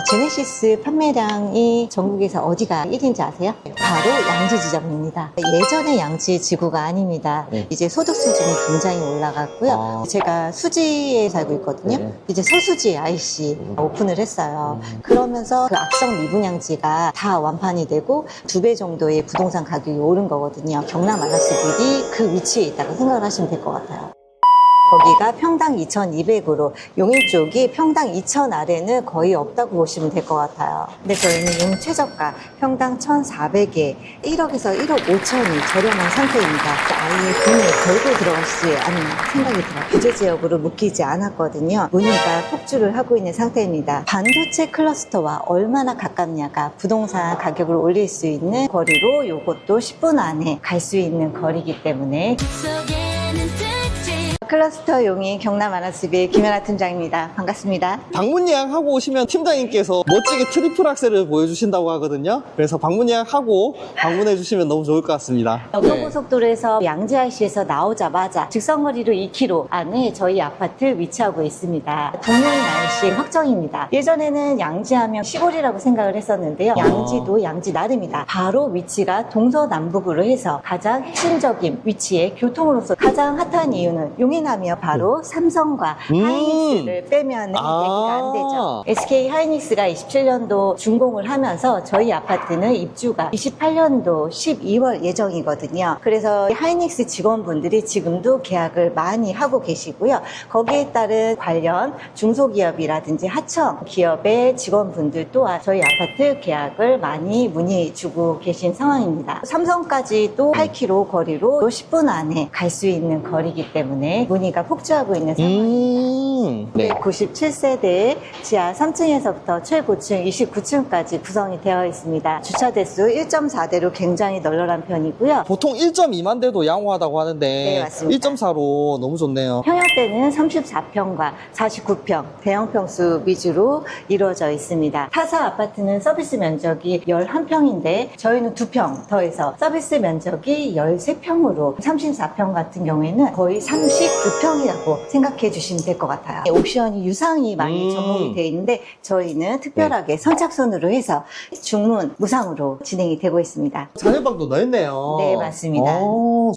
제네시스 판매량이 전국에서 어디가 1위인지 아세요? 바로 양지 지점입니다. 예전의 양지 지구가 아닙니다. 네. 이제 소득 수준이 굉장히 올라갔고요. 제가 수지에 살고 있거든요. 네. 이제 서수지 IC 오픈을 했어요. 그러면서 그 악성 미분양지가 다 완판이 되고 2배 정도의 부동산 가격이 오른 거거든요. 경남 아라스빌이 그 위치에 있다고 생각을 하시면 될 것 같아요. 거기가 평당 2,200으로 용인 쪽이 평당 2,000 아래는 거의 없다고 보시면 될 것 같아요. 근데 저희는 용 최저가 평당 1,400에 1억에서 1억 5천이 저렴한 상태입니다. 아예 돈을 걸고 들어가시지 않는 생각이 들어요. 규제 지역으로 묶이지 않았거든요. 문의가 폭주를 하고 있는 상태입니다. 반도체 클러스터와 얼마나 가깝냐가 부동산 가격을 올릴 수 있는 거리로 이것도 10분 안에 갈 수 있는 거리이기 때문에 클러스터 용인 경남 아라스빌 김연아 팀장입니다. 반갑습니다. 방문 예약하고 오시면 팀장님께서 멋지게 트리플 악셀을 보여주신다고 하거든요. 그래서 방문 예약하고 방문해 주시면 너무 좋을 것 같습니다. 여경고속도로에서 양지 IC에서 나오자마자 직선거리로 2km 안에 저희 아파트 위치하고 있습니다. 동료인 IC 확정입니다. 예전에는 양지하면 시골이라고 생각을 했었는데요. 양지도 양지 나름이다. 바로 위치가 동서남북으로 해서 가장 핵심적인 위치에 교통으로서 가장 핫한 이유는 용인하면 바로 삼성과 하이닉스를 빼면 얘기가 안 되죠. SK 하이닉스가 27년도 준공을 하면서 저희 아파트는 입주가 28년도 12월 예정이거든요. 그래서 하이닉스 직원분들이 지금도 계약을 많이 하고 계시고요. 거기에 따른 관련 중소기업이라든지 하청 기업의 직원분들 또한 저희 아파트 계약을 많이 문의 주고 계신 상황입니다. 삼성까지도 8km 거리로 10분 안에 갈 수 있는 거리이기 때문에 문의가 폭주하고 있는 상황입니다. 네. 97세대 지하 3층에서부터 최고층 29층까지 구성이 되어 있습니다. 주차 대수 1.4대로 굉장히 널널한 편이고요. 보통 1.2만 대도 양호하다고 하는데 네, 맞습니다. 1.4로 너무 좋네요. 평형대는 34평과 49평 대형 평수 위주로 이루어져 있습니다. 타사 아파트는 서비스 면적이 11평인데 저희는 2평 더해서 서비스 면적이 13평으로 34평 같은 경우에는 거의 39평이라고 생각해 주시면 될 것 같아요. 옵션이 유상이 많이 접목이 되어 있는데 저희는 특별하게 선착순으로 해서 중문 무상으로 진행이 되고 있습니다. 자녀방도 넓네요. 네, 맞습니다.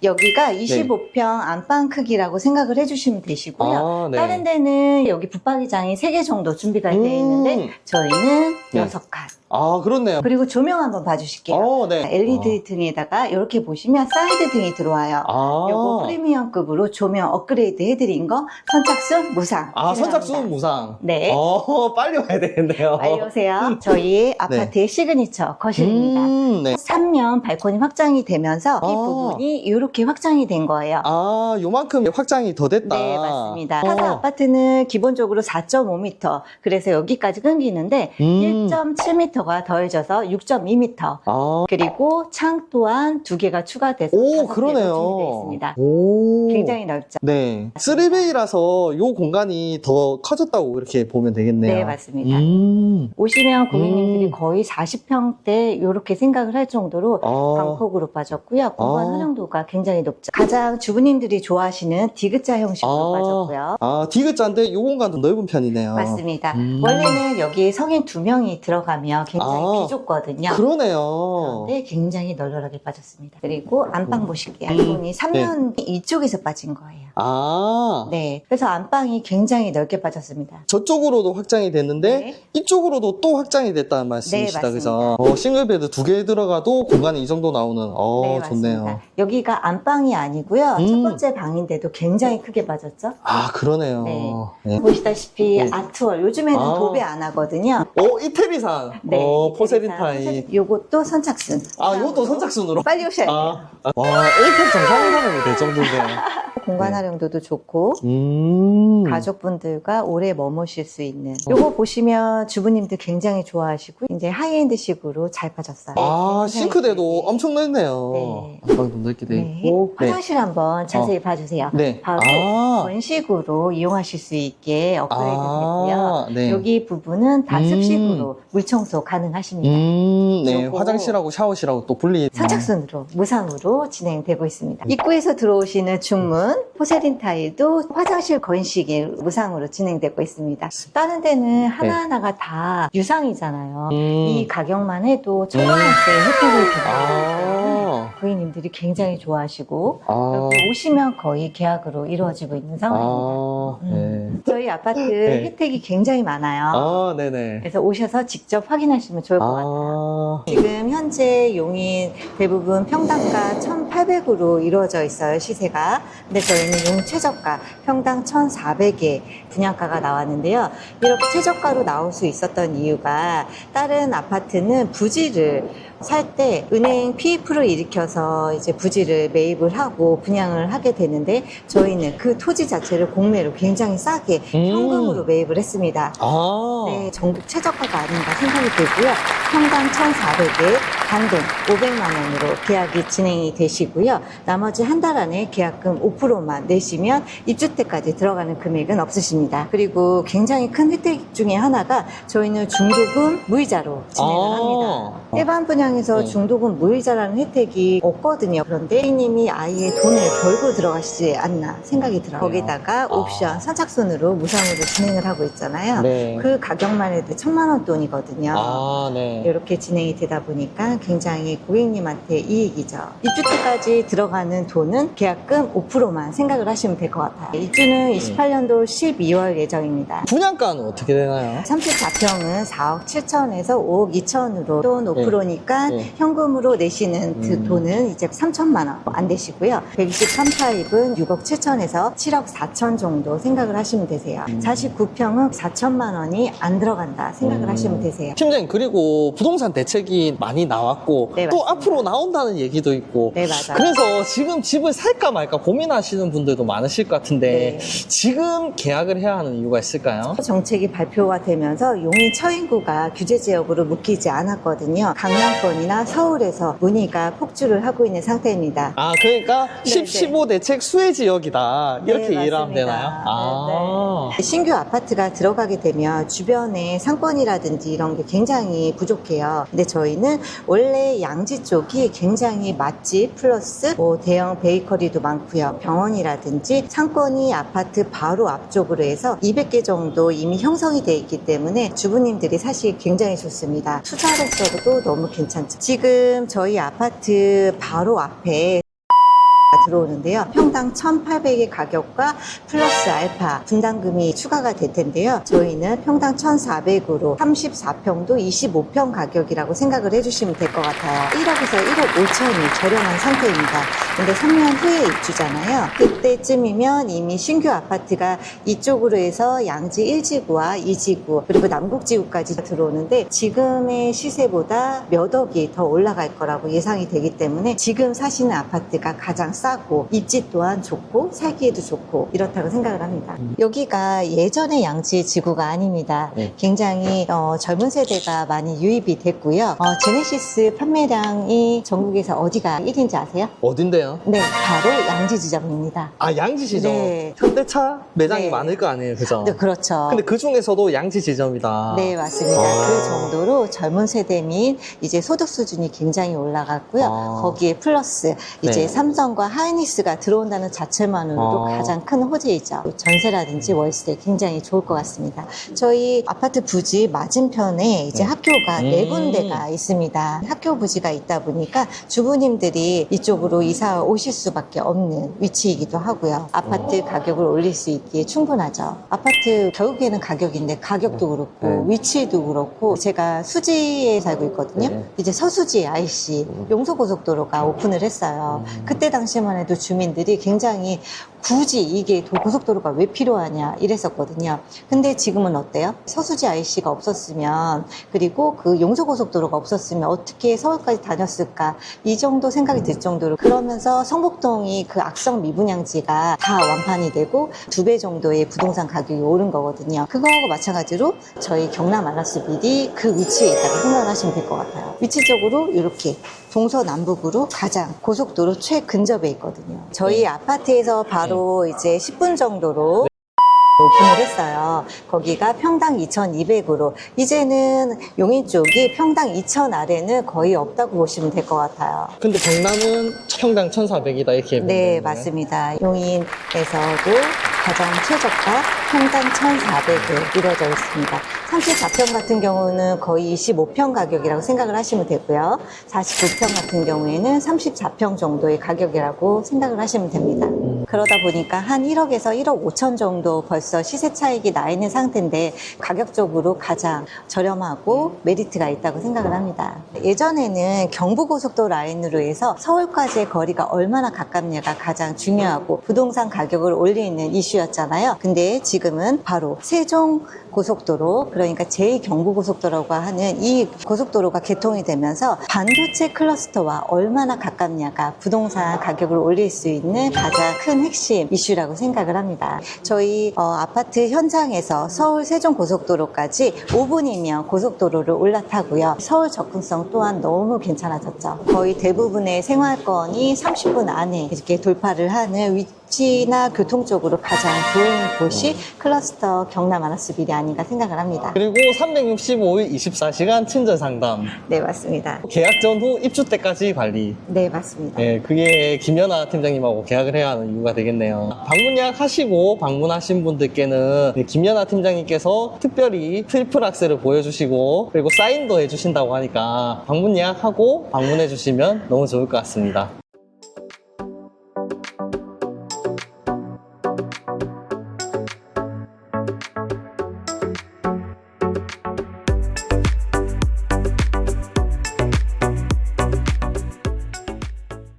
여기가 25평 안방 크기라고 생각을 해주시면 되시고요. 네. 다른 데는 여기 붙박이장이 3개 정도 준비가 되어 있는데 저희는 네. 6칸. 그렇네요. 그리고 조명 한번 봐주실게요. 네. LED 등에다가 이렇게 보시면 사이드 등이 들어와요. 요거 프리미엄급으로 조명 업그레이드 해드린 거 선착순 무상. 선착순 무상. 네. 빨리 와야 되겠네요. 빨리 오세요. 저희 아파트의 시그니처 거실입니다. 네. 3면 발코니 확장이 되면서 이 부분이 이렇게 확장이 된 거예요. 요만큼 확장이 더 됐다. 네, 맞습니다. 타사 아파트는 기본적으로 4.5m, 그래서 여기까지 끊기는데 1.7m가 더해져서 6.2m. 그리고 창 또한 2개가 추가돼서 5개로 준비되어 있습니다. 굉장히 넓죠. 네. 3베이라서 요 공간이 더 커졌다고 이렇게 보면 되겠네요. 네, 맞습니다. 오시면 고객님들이 거의 40평대 이렇게 생각을 할 정도로 광폭으로 빠졌고요. 공간 활용도가 굉장히 높죠. 가장 주부님들이 좋아하시는 디귿자 형식으로 빠졌고요. 디귿자인데 요 공간도 넓은 편이네요. 맞습니다. 원래는 여기 성인 2명이 들어가면 굉장히 비좁거든요. 그러네요. 그런데 굉장히 널널하게 빠졌습니다. 그리고 안방 보실게요. 안방이 3면 이쪽에서 빠진 거예요. 네, 그래서 안방이 굉장히 넓게 빠졌습니다. 저쪽으로도 확장이 됐는데 네. 이쪽으로도 또 확장이 됐다는 말씀이시다. 네, 그죠? 싱글베드 2개 들어가도 공간이 이 정도 나오는 네, 좋네요. 맞습니다. 여기가 안방이 아니고요. 첫 번째 방인데도 굉장히 크게 빠졌죠. 그러네요. 네. 보시다시피 아트월 요즘에는 도배 안 하거든요. 이태리산. 네, 포세린 타입. 요것도 선착순. 이것도 선착순으로. 빨리 오셔야 돼요. 에이펙 정상회담이 될 정도인데요. 공간 활용도도 좋고 가족분들과 오래 머무실 수 있는 요거 보시면 주부님들 굉장히 좋아하시고 이제 하이엔드식으로 잘 빠졌어요. 싱크대도 엄청 넓네요. 네. 안방도 넓게 돼 있고. 화장실 한번 자세히 봐주세요. 네. 바로 건식으로 이용하실 수 있게 업그레이드 됐고요. 네. 여기 부분은 다 습식으로 물청소 가능하십니다. 네. 요거 화장실하고 샤워실하고 또 분리. 선착순으로 무상으로 진행되고 있습니다. 입구에서 들어오시는 중문 포세린 타일도 화장실 건식이 무상으로 진행되고 있습니다. 다른 데는 하나하나가 다 유상이잖아요. 이 가격만 해도 1,000만 원대 혜택을 드립니다. 고객님들이 굉장히 좋아하시고 여기 오시면 거의 계약으로 이루어지고 있는 상황입니다. 저희 아파트 혜택이 굉장히 많아요. 네네. 그래서 오셔서 직접 확인하시면 좋을 것 같아요. 지금 현재 용인 대부분 평당가 1,800으로 이루어져 있어요, 시세가. 근데 저희는 용 최저가 평당 1,400에 분양가가 나왔는데요. 이렇게 최저가로 나올 수 있었던 이유가 다른 아파트는 부지를 살 때 은행 PF를 일으켜서 이제 부지를 매입을 하고 분양을 하게 되는데 저희는 그 토지 자체를 공매로 굉장히 싸게 현금으로 매입을 했습니다. 네, 전국 최저가가 아닌가 생각이 들고요. 평당 1,400에 단돈 500만 원으로 계약이 진행이 되시고요. 나머지 한 달 안에 계약금 5%만 내시면 입주 때까지 들어가는 금액은 없으십니다. 그리고 굉장히 큰 혜택 중에 하나가 저희는 중도금 무이자로 진행을 합니다. 일반 분양에서 중도금 무이자라는 혜택이 없거든요. 그런데 A님이 아예 돈을 벌고 들어가시지 않나 생각이 들어요. 거기다가 옵션 선착순으로 무상으로 진행을 하고 있잖아요. 그 가격만 해도 1,000만 원 돈이거든요. 이렇게 진행이 되다 보니까 굉장히 고객님한테 이익이죠. 입주 때까지 들어가는 돈은 계약금 5%만 생각을 하시면 될 것 같아요. 입주는 28년도 12월 예정입니다. 분양가는 어떻게 되나요? 34평은 4억 7천에서 5억 2천으로 또 5%니까 현금으로 내시는 그 돈은 이제 3천만 원 안 되시고요. 123타입은 6억 7천에서 7억 4천 정도 생각을 하시면 되세요. 49평은 4천만 원이 안 들어간다 생각을 하시면 되세요. 팀장님, 그리고 부동산 대책이 많이 나왔고 네, 또 맞습니다. 앞으로 나온다는 얘기도 있고 네, 맞아요. 그래서 지금 집을 살까 말까 고민하시는 분들도 많으실 것 같은데 지금 계약을 해야 하는 이유가 있을까요? 정책이 발표가 되면서 용인 처인구가 규제 지역으로 묶이지 않았거든요. 강남권이나 서울에서 문의가 폭주를 하고 있는 상태입니다. 그러니까 10, 15 대책 수혜 지역이다 이렇게 이해를 하면 되나요? 신규 아파트가 들어가게 되면 주변에 상권이라든지 이런 게 굉장히 부족해요. 근데 저희는 원래 양지 쪽이 굉장히 맛집 플러스 뭐 대형 베이커리도 많고요. 병원이라든지 상권이 아파트 바로 앞쪽으로 해서 200개 정도 이미 형성이 돼 있기 때문에 주부님들이 사실 굉장히 좋습니다. 투자로서도 너무 괜찮죠. 지금 저희 아파트 바로 앞에 들어오는데요. 평당 1,800의 가격과 플러스 알파 분담금이 추가가 될 텐데요. 저희는 평당 1,400으로 34평도 25평 가격이라고 생각을 해주시면 될 것 같아요. 1억에서 1억 5천이 저렴한 상태입니다. 근데 3년 후에 입주잖아요. 그때쯤이면 이미 신규 아파트가 이쪽으로 해서 양지 1지구와 2지구 그리고 남국지구까지 들어오는데 지금의 시세보다 몇 억이 더 올라갈 거라고 예상이 되기 때문에 지금 사시는 아파트가 가장 싸고 입지 또한 좋고 살기에도 좋고 이렇다고 생각을 합니다. 여기가 예전의 양지 지구가 아닙니다. 굉장히 젊은 세대가 많이 유입이 됐고요. 제네시스 판매량이 전국에서 어디가 1인지 아세요? 어딘데요? 네, 바로 양지 지점입니다. 양지시죠? 네. 현대차 매장이 네. 많을 거 아니에요, 그죠? 네, 그렇죠. 근데 그 중에서도 양지 지점이다. 네, 맞습니다. 그 정도로 젊은 세대 및 이제 소득 수준이 굉장히 올라갔고요. 거기에 플러스 이제 삼성과 하이닉스가 들어온다는 자체만으로도 가장 큰 호재이죠. 전세라든지 월세 굉장히 좋을 것 같습니다. 저희 아파트 부지 맞은편에 이제 학교가 4군데가 있습니다. 학교 부지가 있다 보니까 주부님들이 이쪽으로 이사 오실 수밖에 없는 위치이기도 하고요. 아파트 가격을 올릴 수 있기에 충분하죠. 아파트 결국에는 가격인데 가격도 그렇고 위치도 그렇고 제가 수지에 살고 있거든요. 이제 서수지 IC 용서고속도로가 오픈을 했어요. 그때 당시만 해도 주민들이 굉장히 굳이 이게 고속도로가 왜 필요하냐 이랬었거든요. 근데 지금은 어때요? 서수지 IC가 없었으면 그리고 그 용서고속도로가 없었으면 어떻게 서울까지 다녔을까 이 정도 생각이 들 정도로 그러면서 성북동이 그 악성 미분양지가 다 완판이 되고 2배 정도의 부동산 가격이 오른 거거든요. 그거하고 마찬가지로 저희 경남 알라스빌이 그 위치에 있다고 생각하시면 될 것 같아요. 위치적으로 이렇게 동서남북으로 가장 고속도로 최근접에 있거든요. 저희 아파트에서 바로 이제 10분 정도로 오픈을 했어요. 거기가 평당 2,200으로 이제는 용인 쪽이 평당 2,000 아래는 거의 없다고 보시면 될 것 같아요. 근데 경남은 평당 1,400이다 이렇게 보면 네, 되는 거예요? 맞습니다. 용인에서도 가장 최저가 평당 1,400을 이루어져 있습니다. 34평 같은 경우는 거의 25평 가격이라고 생각을 하시면 되고요. 49평 같은 경우에는 34평 정도의 가격이라고 생각을 하시면 됩니다. 그러다 보니까 한 1억에서 1억 5천 정도 벌써 시세 차익이 나 있는 상태인데 가격적으로 가장 저렴하고 메리트가 있다고 생각을 합니다. 예전에는 경부고속도로 라인으로 해서 서울까지의 거리가 얼마나 가깝냐가 가장 중요하고 부동산 가격을 올리는 이슈였잖아요. 근데 지금은 바로 세종고속도로, 그러니까 제2경부고속도로라고 하는 이 고속도로가 개통이 되면서 반도체 클러스터와 얼마나 가깝냐가 부동산 가격을 올릴 수 있는 가장 큰 핵심 이슈라고 생각을 합니다. 저희 아파트 현장에서 서울 세종고속도로까지 5분이면 고속도로를 올라타고요. 서울 접근성 또한 너무 괜찮아졌죠. 거의 대부분의 생활권이 30분 안에 이렇게 돌파를 하는 위치나 교통적으로 가장 좋은 곳이 클러스터 경남 아나스빌이 아닌가 생각을 합니다. 그리고 365일 24시간 친절 상담. 네, 맞습니다. 계약 전후 입주 때까지 관리. 네, 맞습니다. 네, 그게 김연아 팀장님하고 계약을 해야 하는 이유가 되겠네요. 방문 예약하시고 방문하신 분들께는 김연아 팀장님께서 특별히 트리플 악셀을 보여주시고 그리고 사인도 해주신다고 하니까 방문 예약하고 방문해 주시면 너무 좋을 것 같습니다.